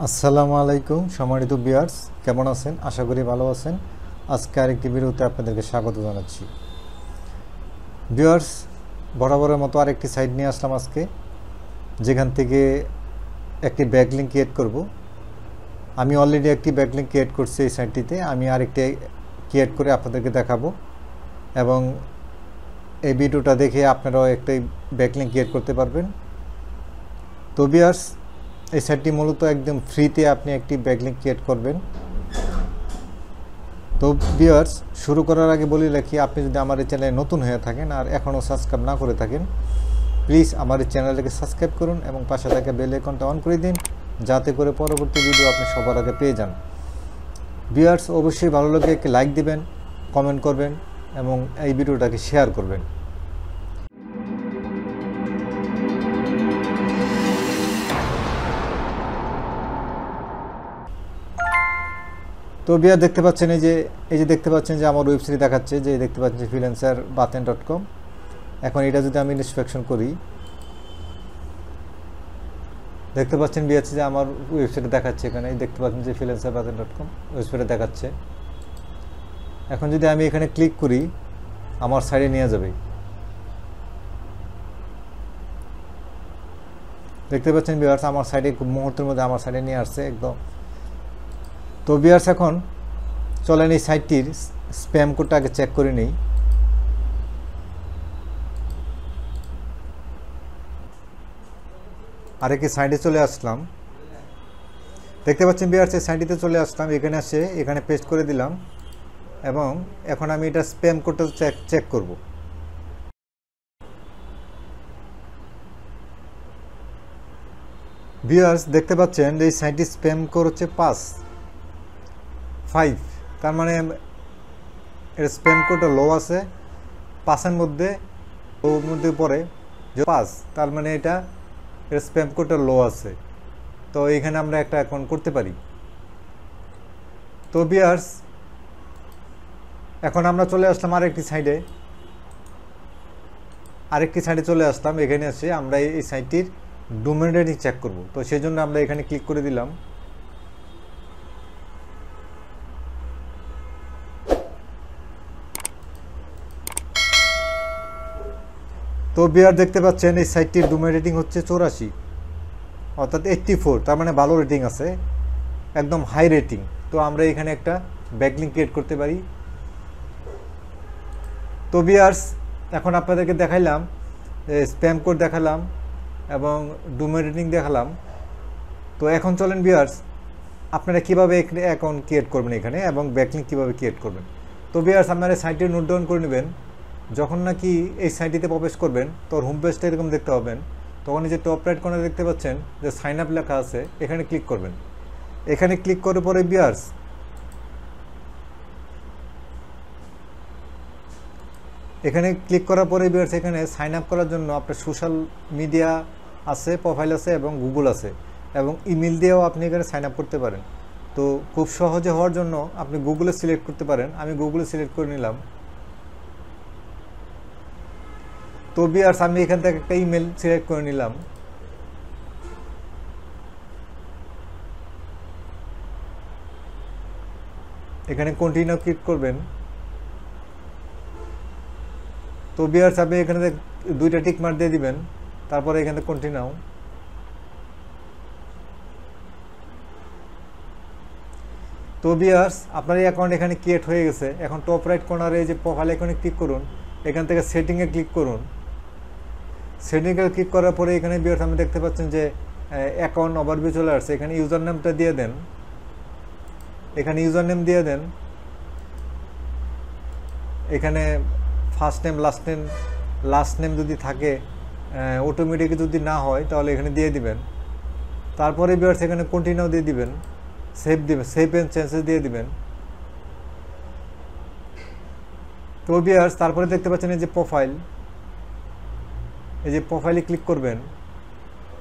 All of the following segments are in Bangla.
আসসালামু আলাইকুম সম্মানিত ভিউয়ার্স, কেমন আছেন? আশা করি ভালো আছেন। আজকে আরেকটি ভিডিওতে আপনাদেরকে স্বাগত জানাচ্ছি। ভিউয়ার্স, বরাবরের মতো আরেকটি সাইট নিয়ে আসলাম আজকে, যেখান থেকে একটি ব্যাকলিঙ্ক ক্রিয়েট করব। আমি অলরেডি একটি ব্যাকলিঙ্ক ক্রিয়েট করছি এই সাইটটিতে। আমি আরেকটি ক্রিয়েট করে আপনাদেরকে দেখাবো এবং এই ভিডিওটা দেখে আপনারাও একটি ব্যাকলিঙ্ক ক্রিয়েট করতে পারবেন। তো ভিউয়ার্স, এই সাইটটি মূলত একদম ফ্রিতে আপনি একটি ব্যাকলিঙ্ক ক্রিয়েট করবেন। তো ভিউয়ার্স, শুরু করার আগে বলে রাখি, আপনি যদি আমার এই চ্যানেলে নতুন হয়ে থাকেন আর এখনও সাবস্ক্রাইব না করে থাকেন, প্লিজ আমার এই চ্যানেলটাকে সাবস্ক্রাইব করুন এবং পাশে থাকা বেল আইকনটা অন করে দিন, যাতে করে পরবর্তী ভিডিও আপনি সবার আগে পেয়ে যান। ভিউয়ার্স, অবশ্যই ভালো লাগে একটি লাইক দিবেন, কমেন্ট করবেন এবং এই ভিডিওটাকে শেয়ার করবেন। তো ভিউয়ার দেখতে পাচ্ছেন, এই যে দেখতে পাচ্ছেন যে আমার ওয়েবসাইট দেখাচ্ছে, যে দেখতে পাচ্ছেন freelancerbaten.com। এখন এটা যদি আমি ইন্সপেকশন করি, দেখতে পাচ্ছেন ভিউয়ার যে আমার ওয়েবসাইটে দেখাচ্ছে। এখানে দেখতে পাচ্ছেন যে freelancerbaten.com ওয়েবসাইটে দেখাচ্ছে। এখন যদি আমি এখানে ক্লিক করি, আমার সাইটে নিয়ে যাবে। দেখতে পাচ্ছেন ভিউয়ার্স, আমার সাইটে খুব মুহূর্তের মধ্যে আমার সাইটে নিয়ে আসছে একদম। তো ভিউয়ার্স, এখন চলেন এই সাইটটির স্প্যাম কোডটা আগে চেক করে নিই। আরেকটি সাইটে চলে আসলাম। দেখতে পাচ্ছেন ভিউয়ার্স, এই সাইটটিতে চলে আসলাম। এখানে আসে এখানে পেস্ট করে দিলাম এবং এখন আমি এটা স্প্যাম কোডটা চেক করব। ভিউয়ার্স, দেখতে পাচ্ছেন এই সাইটটি স্প্যাম কোড হচ্ছে 5, তার মানে এর স্প্যাম কোডটা লো আছে 5-এর মধ্যে পড়ে 5, তার মানে এটা এর স্প্যাম কোডটা লো আছে। তো এখানে আমরা একটা অ্যাকাউন্ট করতে পারি। তো ভিউয়ার্স, এখন আমরা চলে আসলাম আরেকটি সাইটে চলে আসলাম। এখানে এসে আমরা এই সাইটটির ডোমেইন রেটিং চেক করব। তো সেই জন্য আমরা এখানে ক্লিক করে দিলাম। তো ভিউয়ার দেখতে পাচ্ছেন এই সাইটটির ডোমেইন রেটিং হচ্ছে 84, অর্থাৎ 84, তার মানে ভালো রেটিং আছে, একদম হাই রেটিং। তো আমরা এখানে একটা ব্যাকলিঙ্ক ক্রিয়েট করতে পারি। তো ভিউয়ার্স, এখন আপনাদেরকে দেখাইলাম, স্প্যাম কোড দেখালাম এবং ডোমেইন রেটিং দেখালাম। তো এখন চলেন ভিউয়ার্স, আপনারা কীভাবে অ্যাকাউন্ট ক্রিয়েট করবেন এখানে এবং ব্যাকলিঙ্ক কীভাবে ক্রিয়েট করবেন। তো ভিউয়ার্স, আপনারা সাইটটি নোট ডাউন করে নেবেন। যখন নাকি এই সাইটটিতে প্রবেশ করবেন, তোর হোম পেজটা এরকম দেখতে পাবেন। তখন এই যে টপ রাইট কর্নারে দেখতে পাচ্ছেন যে সাইন আপ লেখা আছে, এখানে ক্লিক করবেন। এখানে ক্লিক করার পরে ভিউয়ার্স, এখানে সাইন আপ করার জন্য আপনার সোশ্যাল মিডিয়া আছে, প্রোফাইল আছে এবং গুগল আছে এবং ইমেল দিয়েও আপনি এখানে সাইন আপ করতে পারেন। তো খুব সহজে হওয়ার জন্য আপনি গুগলে সিলেক্ট করতে পারেন। আমি গুগলে সিলেক্ট করে নিলাম। তো ভিউয়ার্স, আমি এখান থেকে একটা ইমেল সিলেক্ট করে নিলাম। এখানে কন্টিনিউ ক্লিক করবেন। তো ভিউয়ার্স, আপনি এখানে দুইটা টিক মার্ক দিয়ে দিবেন, তারপরে এখানে কন্টিনিউ। তো ভিউয়ার্স, আপনার এই অ্যাকাউন্ট এখানে ক্রিয়েট হয়ে গেছে। এখন টপ রাইট কর্নারে এই যে প্রোফাইল আইকনে ক্লিক করুন, এখান থেকে সেটিংয়ে ক্লিক করুন। সেটিংয়ে ক্লিক করার পরে এখানে ভিউয়ার্স আপনি দেখতে পাচ্ছেন যে অ্যাকাউন্ট ওভারভিউ চলে আসছে। এখানে ইউজার নেমটা দিয়ে দেন, এখানে ফার্স্ট নেম লাস্ট নেম যদি থাকে, অটোমেটিক যদি না হয় তাহলে এখানে দিয়ে দিবেন। তারপরে ভিউয়ার্স এখানে কন্টিনিউ দিয়ে দিবেন, সেভ এন্ড চেঞ্জেস দিয়ে দিবেন। তো ভিউয়ার্স, তারপরে দেখতে পাচ্ছেন এই যে প্রোফাইলে ক্লিক করবেন।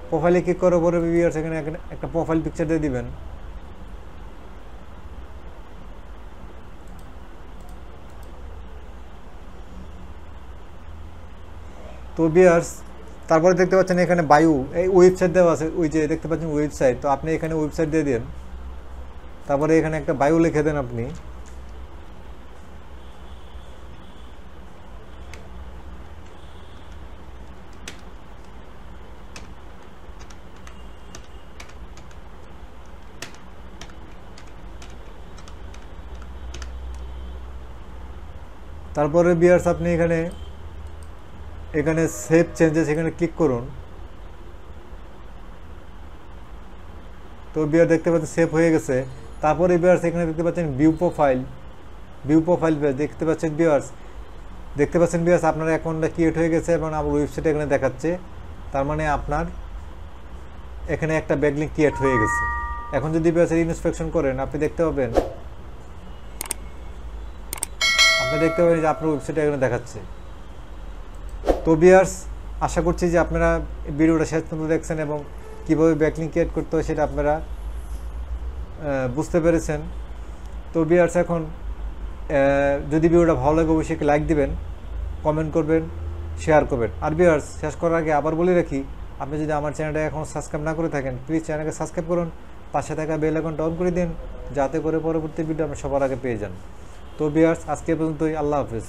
প্রোফাইলে ক্লিক করার পরে ভিউয়ার্স এখানে একটা প্রোফাইল পিকচার দিয়ে দিবেন। তো ভিউয়ার্স, তারপরে দেখতে পাচ্ছেন এখানে বায়ু, এই ওয়েবসাইট দেওয়া আছে, ওই যে দেখতে পাচ্ছেন ওয়েবসাইট, তো আপনি এখানে ওয়েবসাইট দিয়ে দেন। তারপরে এখানে একটা বায়ু লিখে দেন আপনি। তারপরে ভিউয়ার্স আপনি এখানে এখানে সেভ চেঞ্জেস এখানে ক্লিক করুন। তো ভিউয়ার দেখতে পাচ্ছেন সেভ হয়ে গেছে। তারপরে ভিউয়ার্স এখানে দেখতে পাচ্ছেন ভিউ প্রোফাইল দেখতে পাচ্ছেন ভিউয়ার্স আপনার অ্যাকাউন্টটা ক্রিয়েট হয়ে গেছে এবং আমার ওয়েবসাইটে এখানে দেখাচ্ছে। তার মানে আপনার এখানে একটা ব্যাকলিঙ্ক ক্রিয়েট হয়ে গেছে। এখন যদি ভিউয়ার্স ইনস্পেকশন করেন আপনি দেখতে পাবেন যে আপনার ওয়েবসাইটে এখানে দেখাচ্ছে। তো ভিউয়ার্স আশা করছি যে আপনারা ভিডিওটা শেষ পর্যন্ত দেখছেন এবং কীভাবে ব্যাকলিঙ্ক ক্রিয়েট করতে হয় সেটা আপনারা বুঝতে পেরেছেন। তো ভিউয়ার্স এখন যদি ভিডিওটা ভালো লাগে অবশ্যই লাইক দিবেন, কমেন্ট করবেন, শেয়ার করবেন। আর ভিউয়ার্স শেষ করার আগে আবার বলে রাখি, আপনি যদি আমার চ্যানেলটা এখন সাবস্ক্রাইব না করে থাকেন প্লিজ চ্যানেলকে সাবস্ক্রাইব করুন, পাশে থাকা বেল আইকনটা অন করে দিন যাতে করে পরবর্তী ভিডিও আপনি সবার আগে পেয়ে যান। তো ভিউয়ার্স আজকে পর্যন্তই, আল্লাহ হাফেজ।